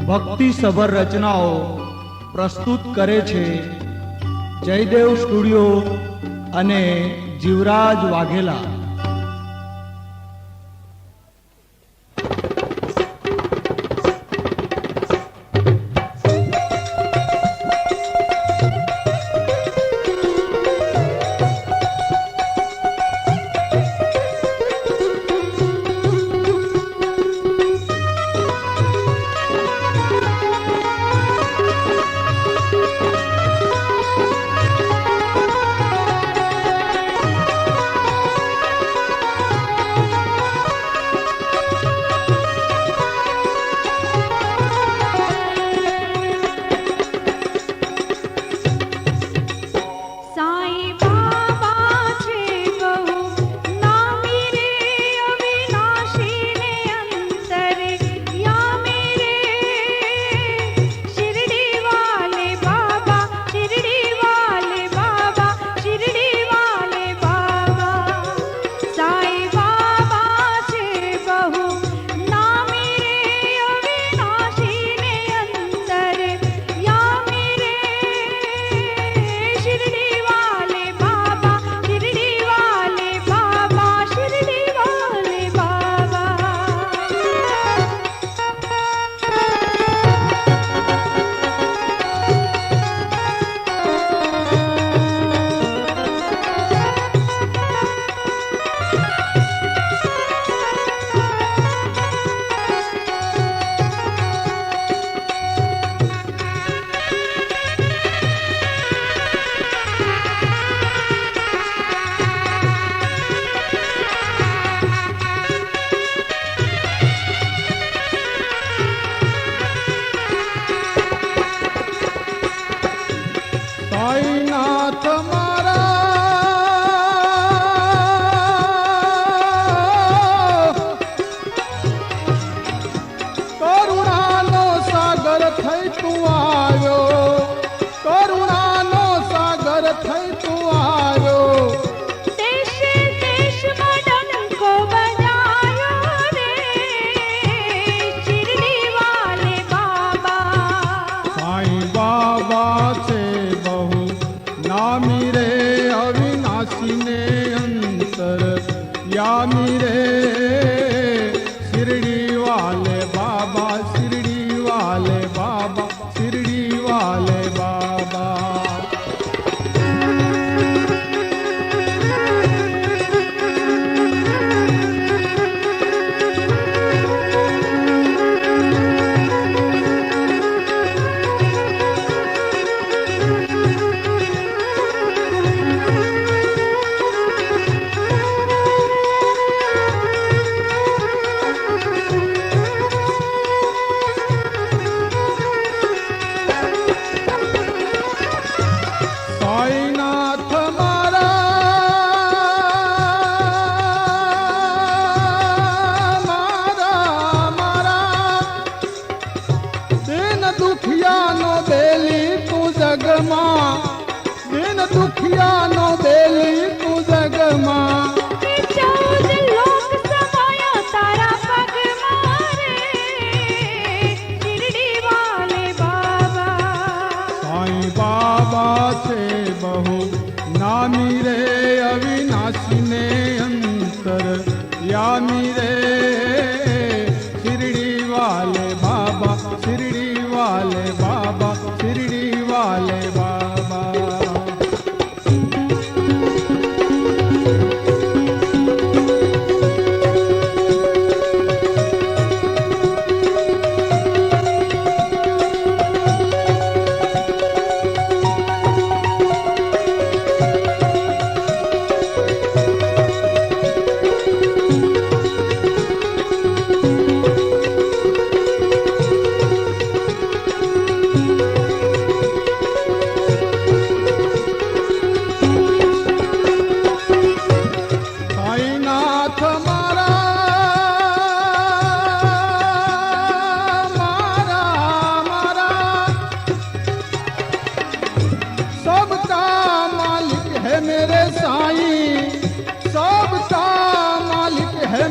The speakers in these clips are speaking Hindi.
ભક્તિ સભર રચનાઓ પ્રસ્તુત કરે છે જયદેવ સ્ટુડિયો અને જીવરાજ વાઘેલા.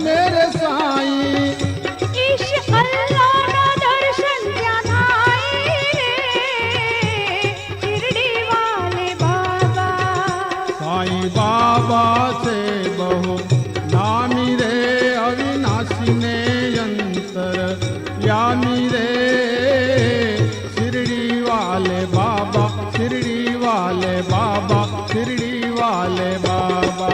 मेरे साईं ईश अल्लाह ना दर्शन ध्यान अविनाशी ने अंतर यामी रे शिरडी वाले बाबा, शिरडी वाले बाबा, शिरडी वाले बाबा।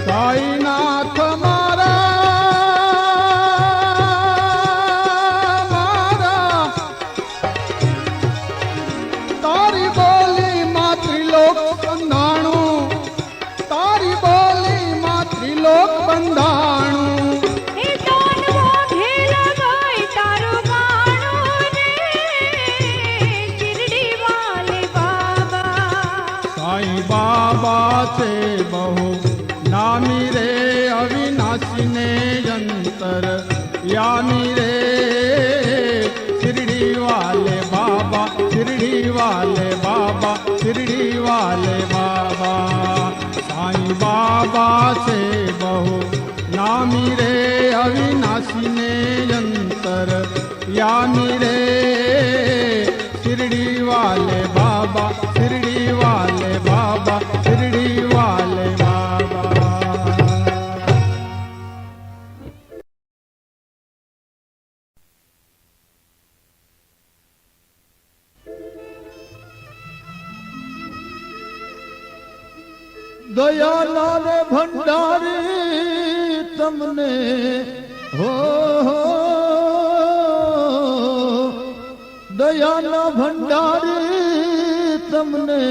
साईनाथ मारा मारा तारी बोली मातृलोक बंधाणु, तारी बोली मातृलोक बंधाणु। साईं बाबा से बहु नामी रे अविनाशी ने अंतर यामी रे शिरडी वाले बाबा, शिरडी वाले बाबा, शिरडी वाले बाबा। साईं बाबा से बहु नामी रे अविनाशी ने अंतर यामी रे शिरडी वाले बाबा, शिरडी वाले बाबा, शिरडी वाले बाबा। दयालाल भंडारी तमने हो दयाला भंडारी तमने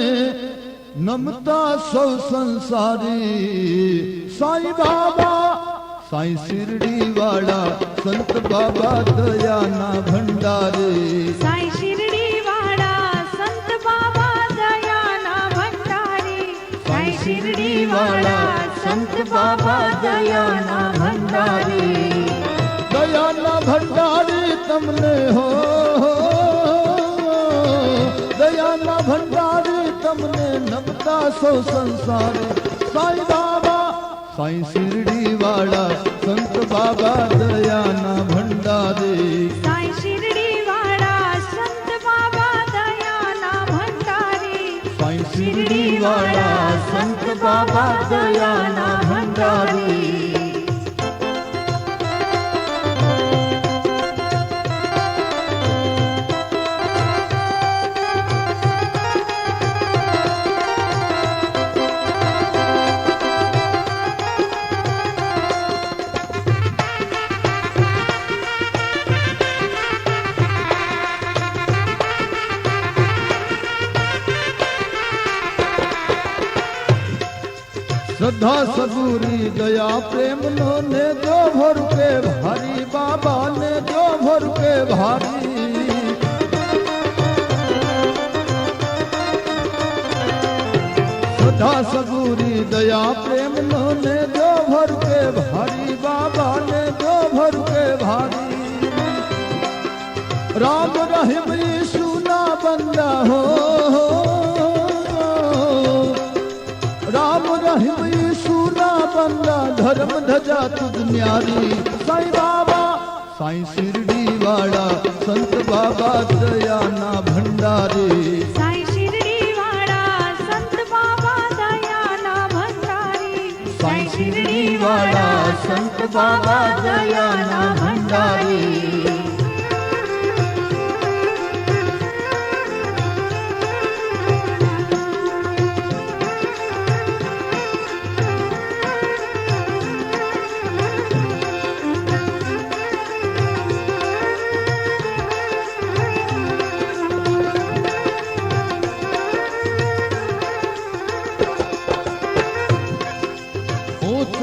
नमता सौ संसारी। साईं बाबा साईं शिरडी वाला संत बाबा दयाना भंडारी। साईं शिरडी वाला संत बाबा दयाना भंडारी। साईं शिरडी वाला संत बाबा दयाना भंडारी। दयाना भंडारी तमने हो दयाना भंडारी तमने नमता सौ संसार। साईं बाबा साईं शिरडी वाला संत बाबा दयाना भंडारी। साईं शिरडी वाला संत बाबा दयाना भंडारी। साईं शिरडी वाला संत बाबा दयाना भंडारी। श्रद्धा सबूरी दया प्रेम नो ने दो भर के भारी। बाबा ने दो भर के भारी। श्रद्धा सबूरी दया प्रेम नो ने दो भर के भारी। बाबा ने दो भर के भारी। राम रहीम यीशु ना बंदा हो राम रहीम यीशु ना बंदा धर्म ध्वजा तुझ न्यारी। साईं बाबा साईं शिरडी वाला संत बाबा दयाना भंडारी। साईं शिरडी वाला संत बाबा दयाना भंडारी। साईं शिरडी वाला संत बाबा दयाना भंडारी।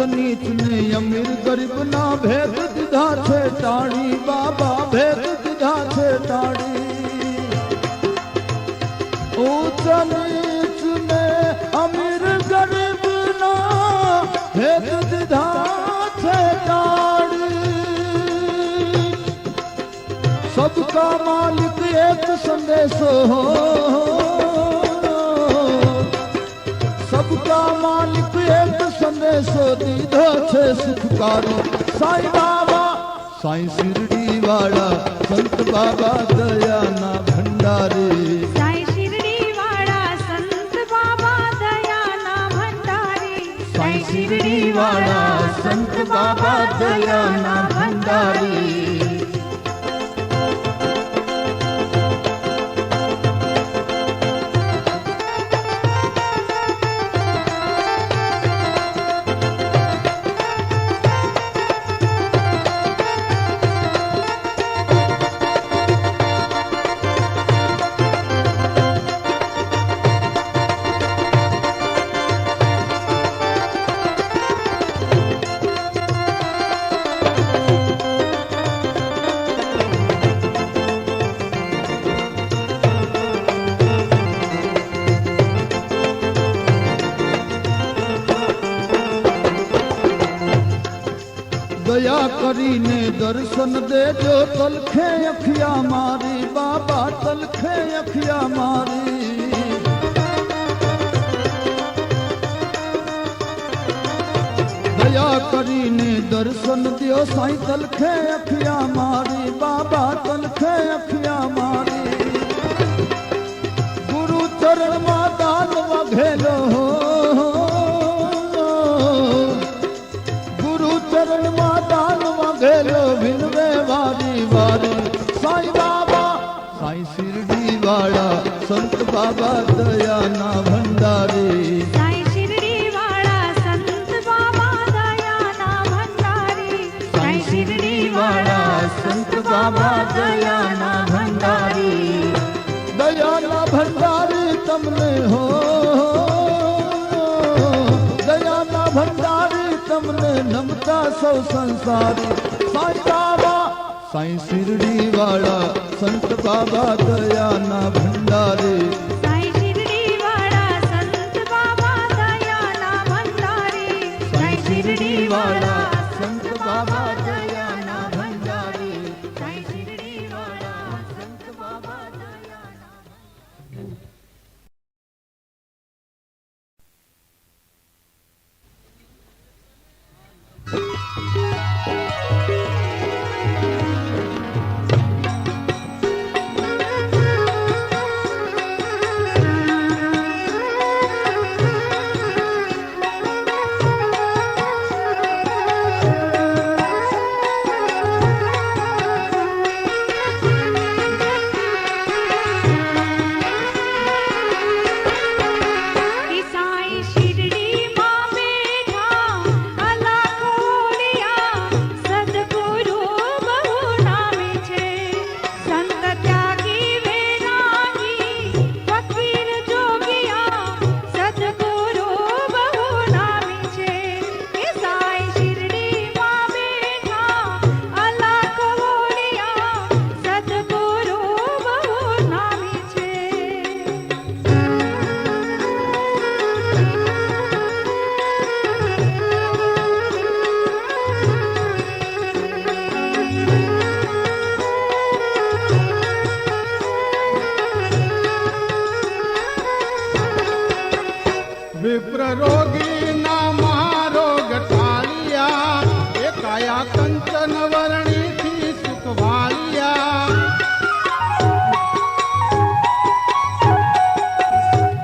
नीच ने अमीर गरीब ना भेद दिधा छे टाणी। बाबा भेद दिधा छे टाणी। ऊंच नीच ने अमीर गरीब ना भेद दिधा छे टाणी। सबका मालिक एक संदेशो हो, सबका मालिक एक संदेशो दीधो छे सुखकारी। साईं बाबा साईं शिरडी वाला संत बाबा दयाना भंडारी। साईं शिरडी वाला संत बाबा दयाना भंडारी। साईं शिरडी वाला संत बाबा दयाना भंडारी। दया करीने दर्शन देजो तलखे अखिया मारी। बाबा तलखे अखिया मारी। दया करीने दर्शन दियो साईं तलखे अखिया मारी। बाबा तलखे अखिया मारी। गुरु चरण में दान वघेलो हो, चरण में दान वघेलो विनवे वारी वारी। साईं बाबा साईं शिरडी वाला संत बाबा दयाना भंडारी। साईं शिरडी वाला संत बाबा दयाना भंडारी। साईं शिरडी वाला संत बाबा दयाना भंडारी। दयाना भंडारी तमने हो, दयाना भंडारी तमने नमता सौ संसारी। साईं बाबा साईं शिरडी वाला संत बाबा दयाना भंडारी। साईं शिरडी वाला संत बाबा दयाना भंडारी। साईं शिरडी वाला संत बाबा दयाना भंडारी। साईं शिरडी वाला संत बाबा दयाना। विप्र रोगी ना महारोग टालिया, ए काया कंचन वर्णी थी सुख वालिया।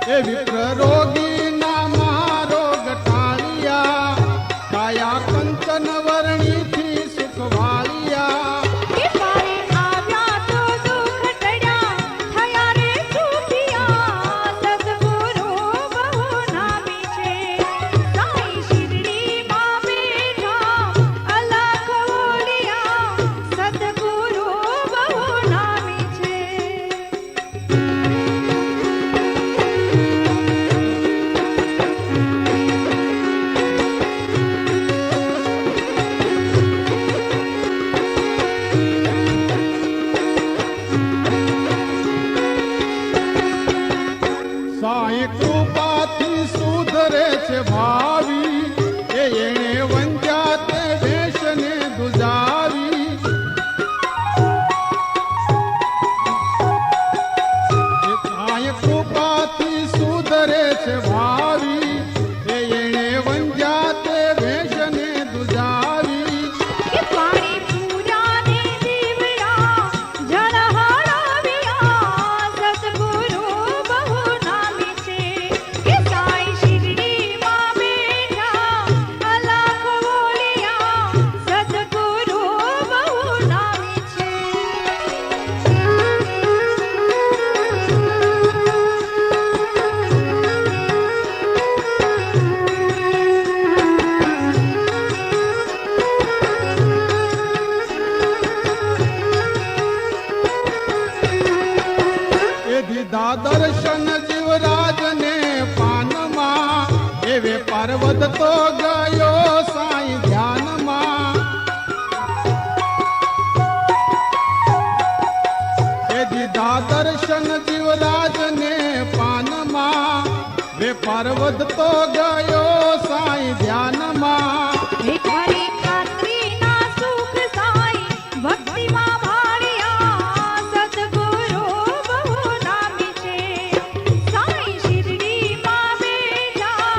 ए विप्र रोगी ना महारोग टालिया, काया कंचन वर्णी थी सुख वालिया। साई कृपाथी सुधरे छे भावी, एणे वंजा ते देशने दुजावी। દીધા દર્શન જીવરાજ ને પાનમાં એવે પર્વત તો ગયો સાઈ ધ્યાનમાં એ દીધા દર્શન જીવરાજ ને પાનમાં વે પર્વત તો ગયો સાઈ ધ્યાનમાં હે ખરી ખાતરીના સુખ સાઈ ભક્તિમાં ભાળ્યા સદગુરુ બહુ નામી છે સાઈ શિરડીમાં બેઠા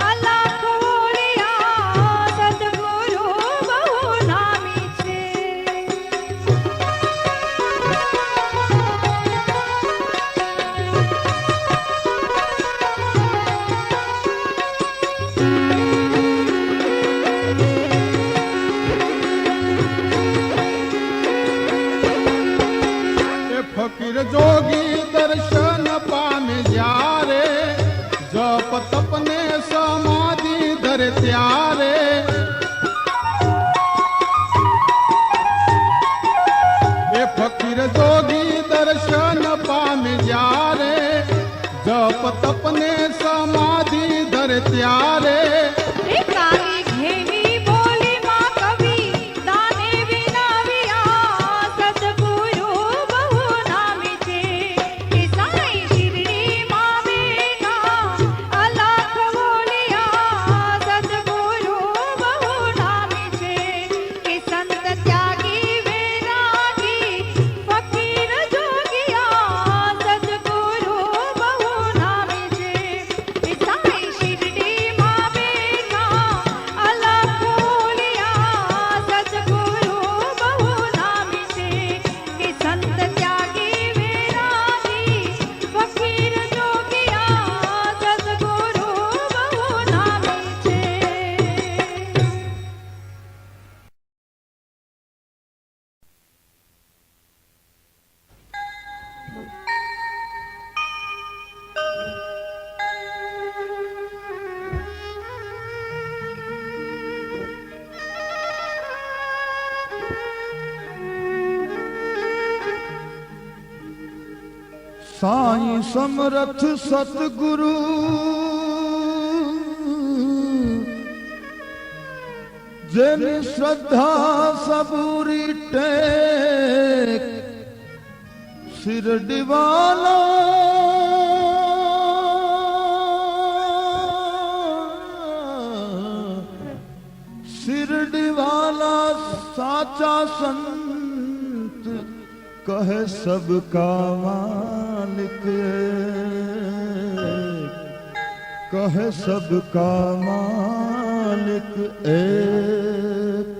અલખ ઓળ્યા સદગુરુ બહુ નામી છે એ ફકીર જોગી દર્શન પામે જ્યારે જપ તપને સમાધિ ધરે ત્યારે એ ફકીર જોગી દર્શન પામે જ્યારે જપ તપને સમાધિ ધરે ત્યારે એકાકી ઘેની બોલીમાં કવિ દાને વિનાવ્યા સદગુરુ બહુ નામી છે કે સાઈ શિરડીમાં બેઠા અલખ બોલ્યા સદગુરુ બહુ નામી છે કે સંત ત્યાગી વૈરાગી ફકીર જોગિયા સદગુરુ બહુ નામી છે કે સાઈ શિરડીમાં બેઠા અલખ બોલ્યા સદગુરુ બહુ નામી છે કે સંત ત્યાગી વૈરાગી ફકીર જોગિયા સદગુરુ બહુ નામી છે साईं समरथ सतगुरु जेनी श्रद्धा सबूरी टेक शिरडी वाला शिरडी वाला साचा संत कहे सबका मालिक एक, कहे सबका मालिक एक।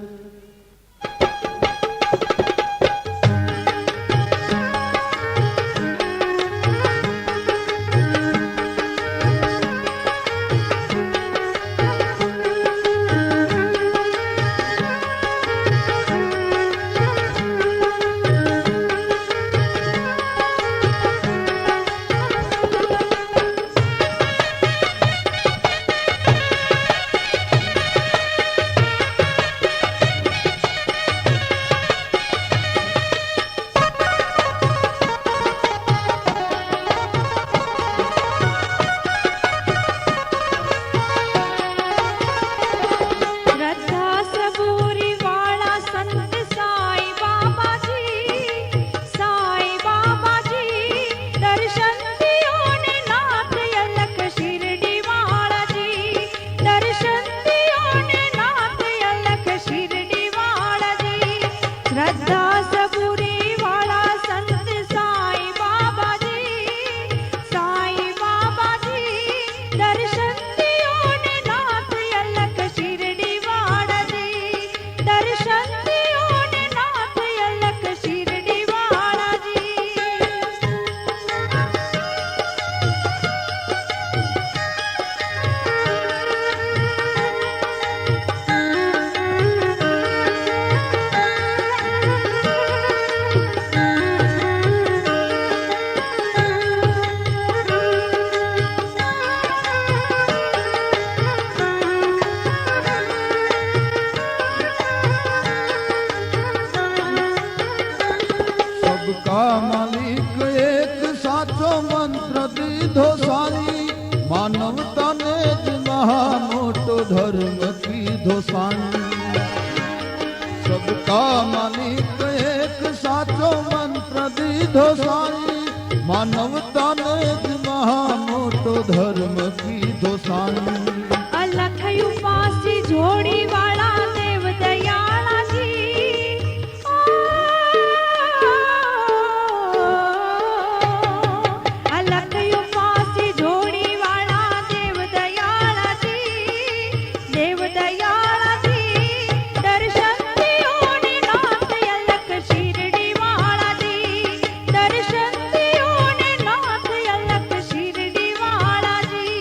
દીધો સાંઈ सबका मालिक एक साचो मंत्र दीधो साई मानवता ने ज महा मोटो धर्म कीधो साई अलख उपासी जोड़ी वाला देव दयाला जी अलख उपासी जोड़ी वाला देव दयाला जी दर्शन दियो ने नाथ अलख शिरडी वाला जी दर्शन दियो ने नाथ अलख शिरडी वाला जी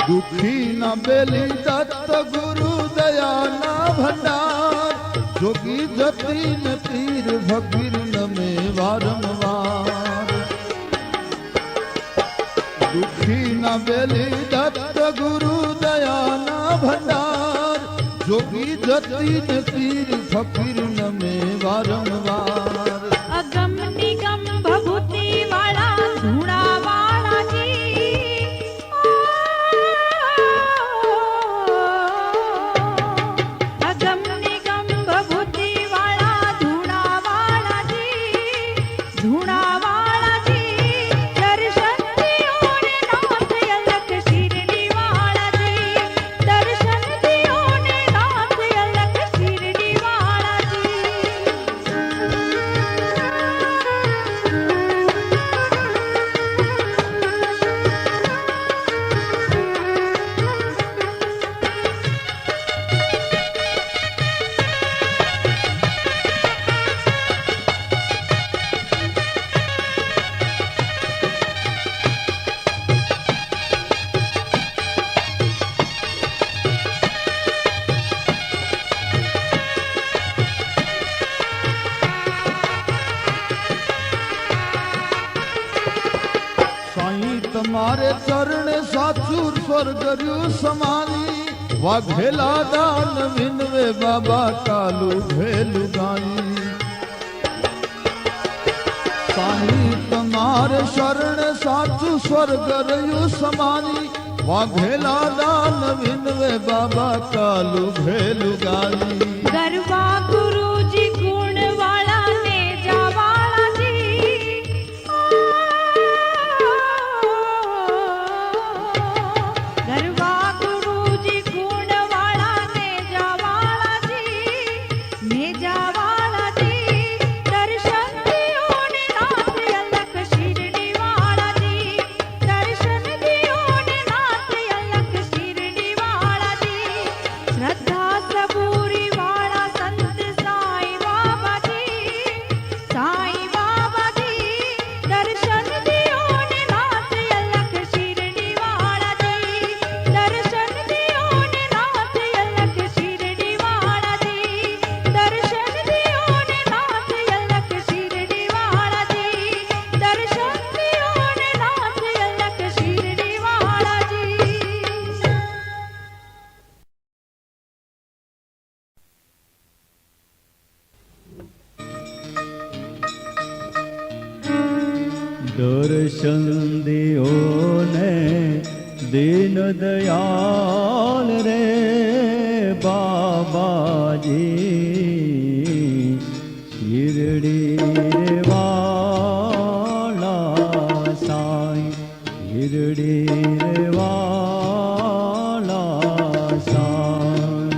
दुखी न बेली दत्त गुरु दया न भंडार जोगी जति न पीर फकीर न में वारंवार दुखी न बेली दत्त गुरु दया न भंडार जोगी जति न पीर फकीर न में वारंवार अगम निगम भभूति वाला धूणा वाला जी अगम निगम भभूति वाला धूणा वाला जी दर्शन दियो ने नाथ अलख शिरडी वाला जी दर्शन दियो ने नाथ अलख शिरडी वाला जी साईं तुम्हारे चरण साचुर स्वर्ग रु समानी वाघेला दान विनवे बाबा कालू भेलु गाई साईं तुम्हारे शरण साचु स्वर्ग रु समानी वाघेला दान विनवे बाबा कालू भेलु गाई गरबा गुरु जी गुण वाला ने जावाला जी गरबा गुरु जी गुण वाला ने जावाला जी दर्शन दियो ने नाथ अलख शिरडी वाला जी दर्शन दियो ने नाथ अलख शिरडी वाला जी श्रद्धा सबूरी वाला संत साईं बाबा जी दर्शन दियो ने नाथ अलख शिरडी वाला जी दर्शन दियो ने नाथ अलख शिरडी वाला जी दर्शन दियो ने नाथ अलख शिरडी वाला जी दर्शन दियो ने नाथ अलख शिरडी वाला जी दर्शन दियो ने दीन दयाल रे बाबा जी शिरडी रे वाला साईं शिरडी रे वाला साईं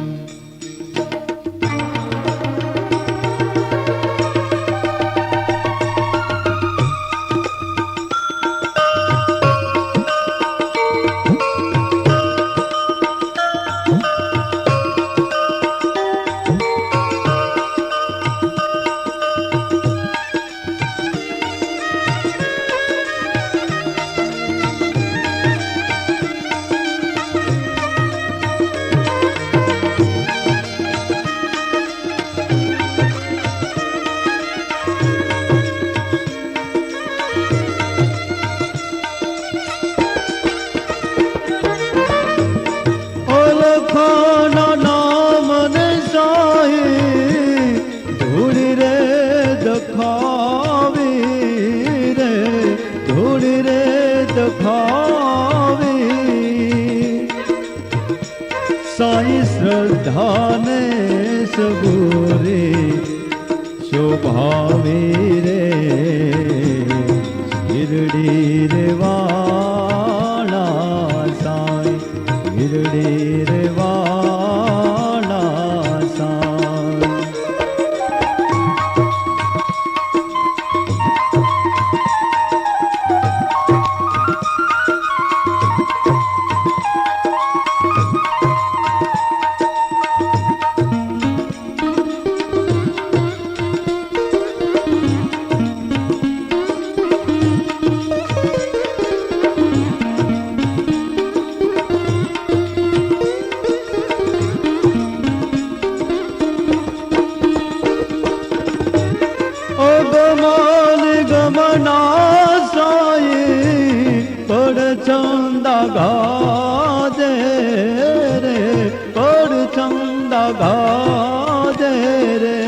साई श्रद्धा ने सबूरे शोभावे रे शिरडी रे वाला साई शिरडी रे वाला साई गमना साई पड़ चंदा गाजे रे पड़ चंदा गाजे रे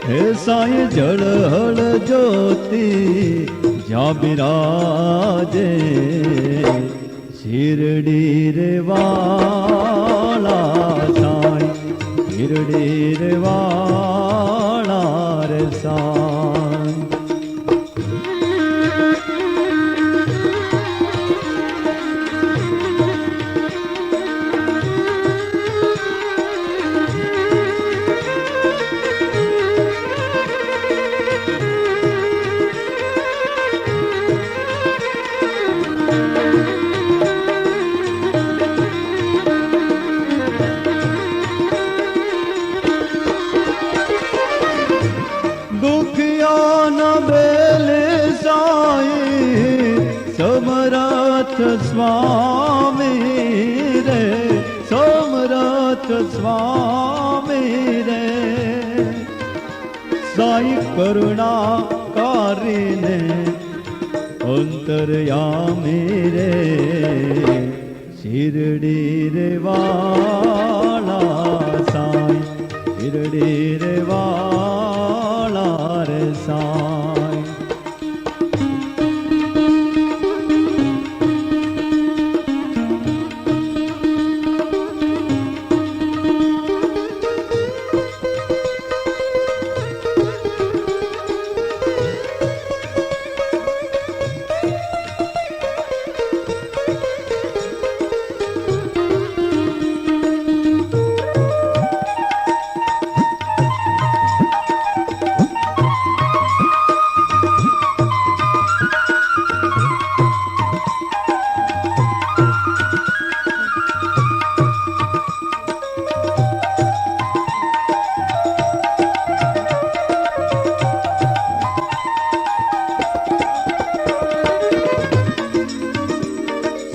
हे साई जड़हल ज्योति जा बिराजे शिरडी रे वाला साई शिरडी रे वाला रे साई दुखिया न बेले साई समरथ स्वामी रे समरथ स्वामी रे साई करुणा कारिने अंतरयामी रे शिरडी रे वाला साई शिरडी रे वाला रे साई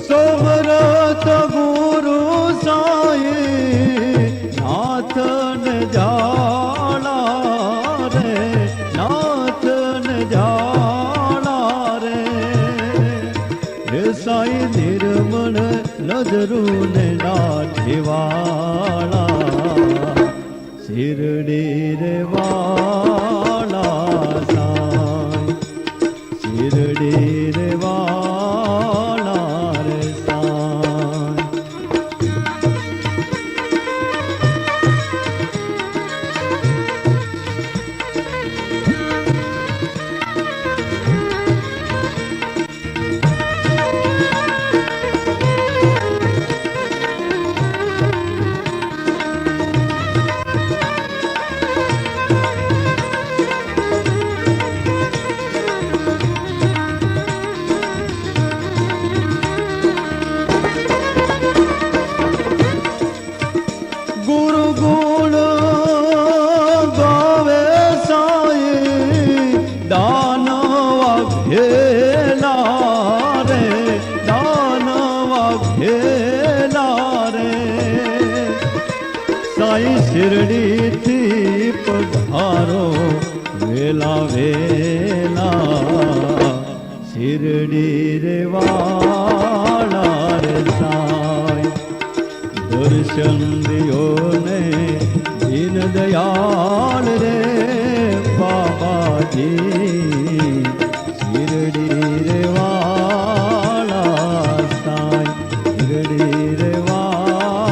समरथ गुरु साई नाथन जाला रे नाथन जाला रे हे साई निर्मल नजरू ने लाठीवाला शिरडी रे वाला साई शिरडी रे वाला रे साई गुरु गुण गावे साई दानवा घेला रे दानवा घेला रे साई शिरडी थी पधारो वेला वेला शिरडी रे वाला रे साई दर्शन दियो ने दीन दयाल रे बाबा जी शिरडी रे वाला साई शिरडी रे वाला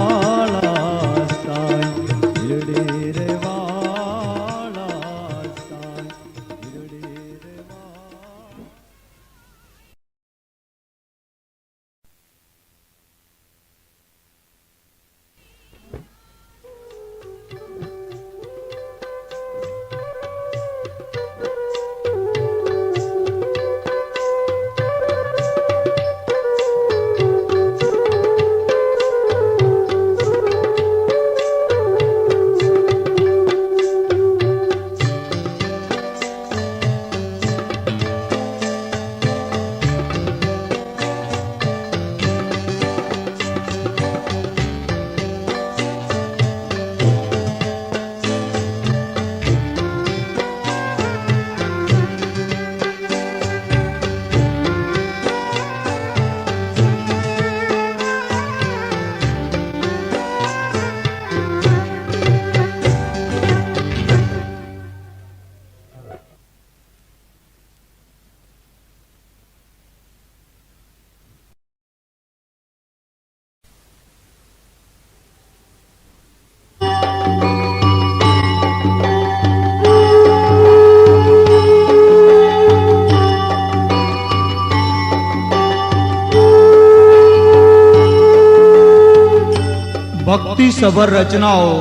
ભક્તિસભર રચનાઓ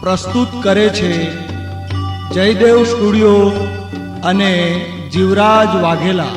પ્રસ્તુત કરે છે જયદેવ સ્ટુડિયો અને જીવરાજ વાઘેલા.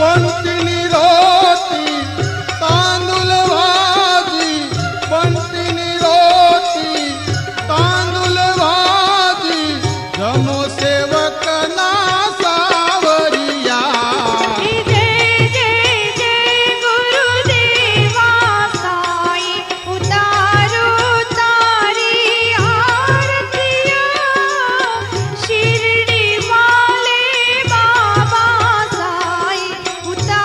पंक्तिनी रोटी तांदूळ भाजी, पंक्तिनी रोटी तांदूळ भाजी, जमो सेवक ना सावरिया. जय जय जय गुरुदेवा साई, उतारो तारी आरतिया. शिरडी वाले बाबा साई, उतारो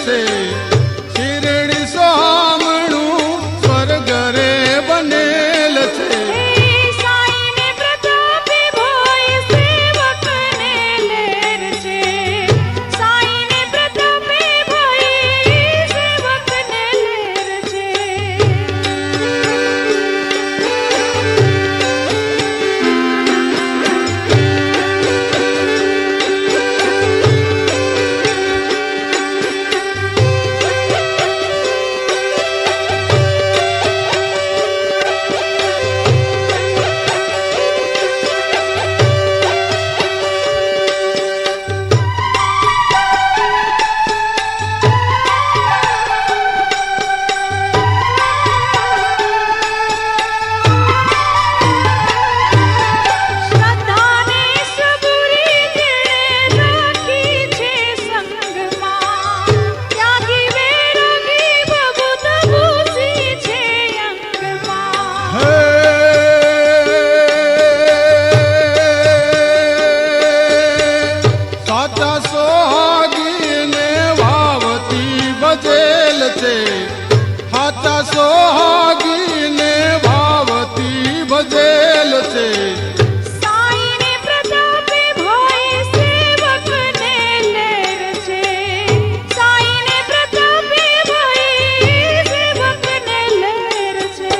છે શિરડી સોમણું સ્વર્ગ રે બનેલ છે સાઈને પ્રતાપે ભોય સેવકને લેર છે સાઈને પ્રતાપે ભોય સેવકને લેર છે શ્રદ્ધાને સબૂરી જેણે રાખી છે સંગમાં ત્યાગી વેરાગી બબૂત ભૂસી છે અંગમાં હે સાચા સોહાગીને વાવતી બજેલ છે સાચા સોહાગીને વાવતી બજેલ છે સાઈને પ્રતાપે ભોય સેવકને લેર છે સાઈને પ્રતાપે ભોય સેવકને લેર છે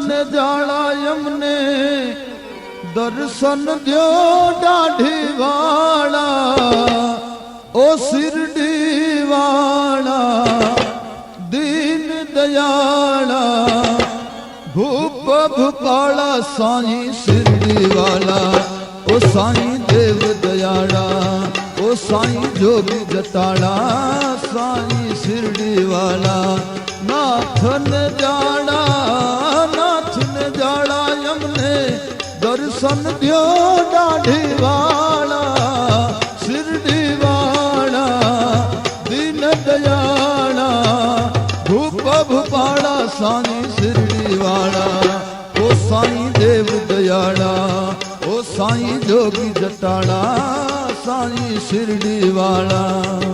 ને જાળા યમને દર્શન દ્યો દાઢી વાળા ઓ શિરડી વાળા દીન દયાળા ભૂપ ભૂપાળા સાઈ શિરડી વાલા ઓ સાઈ દેવ દયાળા ઓ સાઈ જોગી જટાળા સાઈ શિરડી વાલા નાથન જાડા યમને દર્શન દ્યો દાઢી વાળા શિરડી વાળા દીન દયાળા ભૂપ ભૂપાળા સાઈ શિરડી વાળા ઓ સાઈ દેવ દયાળા ઓ સાઈ જોગી જટાળા સાઈ શિરડી વાળા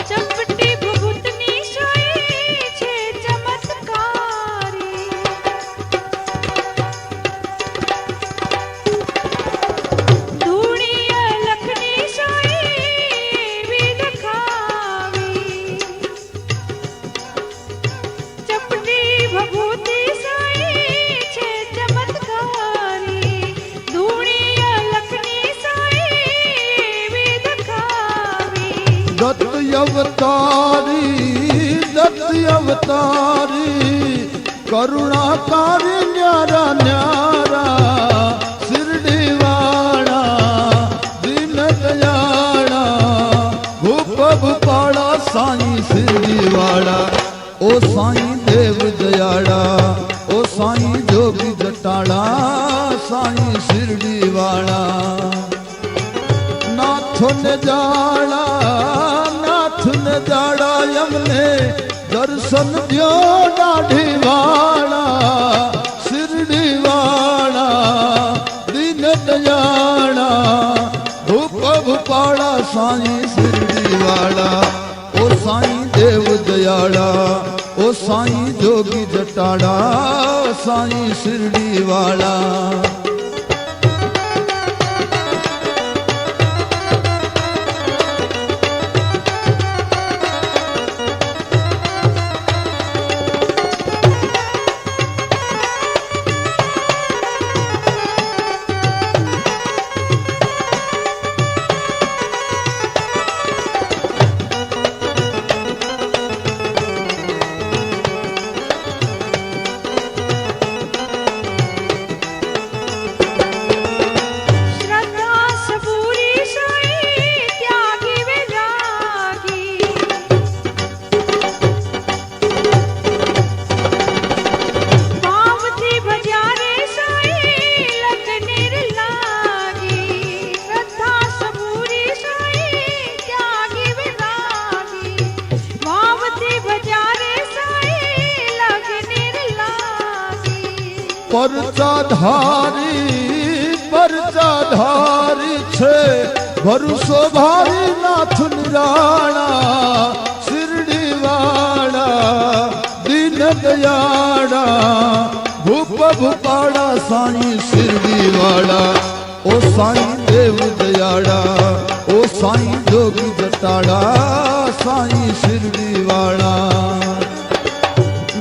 ચપટી ભભૂતની સોઈ છે ચમત્કારી ધૂણી અલખની સોઈ વિલખાવી ચપટી ભભૂતિ સોઈ છે ચમત્કારી ધૂણી અલખની સોઈ વિલખાવી દત્ત અવતારી કરુણાકારી ન્યારા ન્યારા શિરડી વાળા દીન દયાળા ભૂપ ભૂપાળા સાઈ શિરડી વાળા ઓ સાઈ દેવ દયાળા ઓ સાઈ જોગી જટાળા સાઈ શિરડી વાળા નાથ ને જાડા યમને દર્શન દ્યો દાઢી વાળા શિરડી વાળા દીન દયાળા ભૂપ ભૂપાળા સાઈ શિરડી વાળા ઓ સાઈ દેવ દયાળા ઓ સાઈ જોગી જટાળા સાઈ શિરડી વાળા શ્રદ્ધા સબૂરી સોઈ ત્યાગી વિરાગી ભાવથી ભજ્યા રે સોઈ લગ્નિર લાગી શ્રદ્ધા સબૂરી સોઈ ત્યાગી વિરાગી ભાવથી ભજ્યા રે સોઈ લગ્નિર લાગી પરચાધારી છે ભરોસો ભારી નાથ નિરાળા શિરડી વાળા દીન દયાળા ભૂપ ભૂપાળા સાઈ શિરડી વાળા ઓ સાઈ દેવ દયાળા ઓ સાઈ જોગી જટાળા સાઈ શિરડી વાળા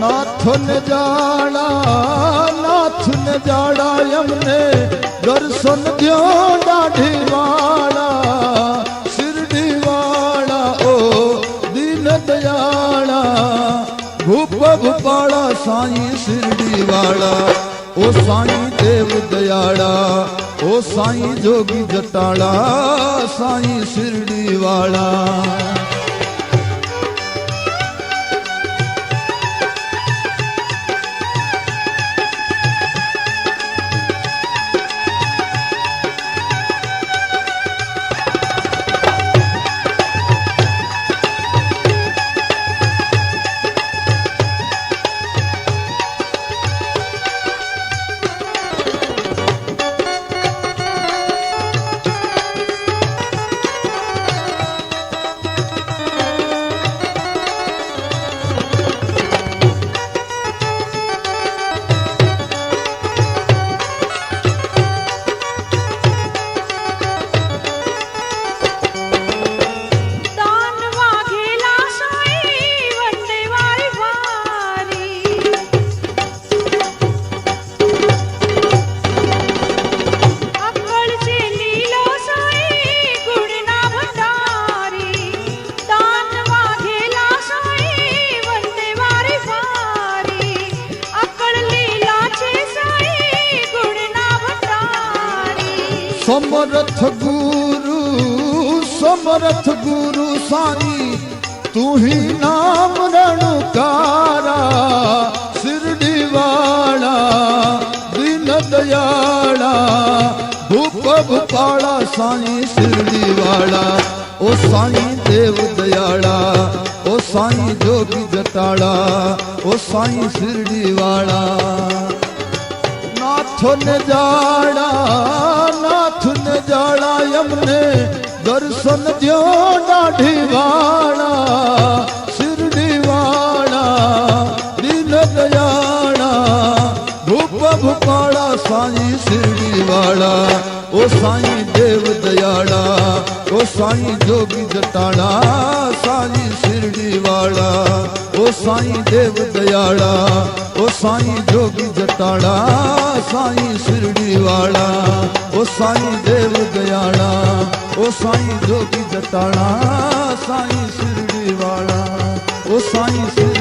નાથ ને જાડા યમને દર્શન દ્યો દાઢી વાળા શિરડી વાળા ઓ દીન દયાળા ભૂપ ભૂપાળા સાઈ શિરડી વાળા ઓ સાઈ દેવ દયાળા ઓ સાઈ જોગી જટાળા સાઈ શિરડી વાળા समर्थ गुरु साईं तू ही नाम रणकारा शिरडी वाला दीन दयाला भूप भूपाला साईं शिरडी वाला ओ साईं देव दयाला ओ साईं जोगी जटाला ओ साईं शिरडी वाला नाथ ने जाड़ा यमने दर्शन दियो डाढ़ी वाला शिरडी वाला दीन दयाला भूप भूपाला साईं शिरडी वाला ओ साईं देव दयाला ओ साईं जोगी जटाला साईं शिरडी वाला ओ साईं देव दयाला ओ साईं जोगी जटाला साईं शिरडी वाला ओ साईं देव दयाला ओ साईं जोगी जटाला साईं शिरडी वाला ओ साईं शिरडी